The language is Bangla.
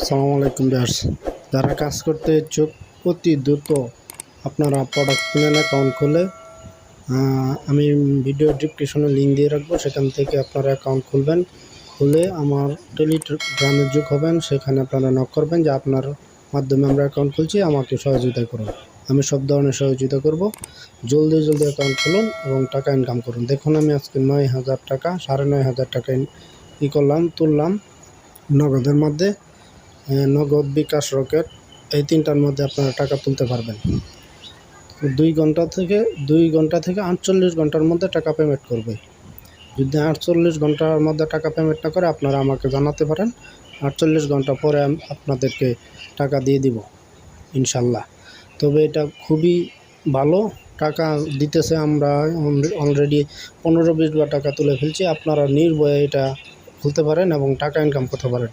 আসসালামু আলাইকুম ভিউয়ার্স, যারা কাজ করতে ইচ্ছুক অতি দ্রুত আপনারা প্রোডাক্ট কিনেন অ্যাকাউন্ট খুলে আমি ভিডিও ডিসক্রিপশনে লিঙ্ক দিয়ে রাখবো। সেখান থেকে আপনারা অ্যাকাউন্ট খুলবেন। খুলে আমার টেলিগ্রামে যোগ হবেন। সেখানে আপনারা নক করবেন যে আপনার মাধ্যমে আমরা অ্যাকাউন্ট খুলছি, আমাকে সহযোগিতা করুন। আমি সব ধরনের সহযোগিতা করব। জলদি অ্যাকাউন্ট খুলুন এবং টাকা ইনকাম করুন। দেখুন, আমি আজকে 9,000 টাকা 9,500 টাকা তুললাম নগদের মধ্যে। নগদ, বিকাশ, রকেট, এই তিনটার মধ্যে আপনারা টাকা তুলতে পারবেন। 2 ঘন্টা থেকে 48 ঘন্টার মধ্যে টাকা পেমেন্ট করবে। যদি 48 ঘন্টার মধ্যে টাকা পেমেন্ট না করে আপনারা আমাকে জানাতে পারেন। 48 ঘন্টা পরে আমি আপনাদেরকে টাকা দিয়ে দিব ইনশাল্লাহ। তবে এটা খুবই ভালো, টাকা দিতেছে। আমরা অলরেডি 15-20 বার টাকা তুলে ফেলছি। আপনারা নির্ভয়ে এটা খুলতে পারেন এবং টাকা ইনকাম করতে পারেন।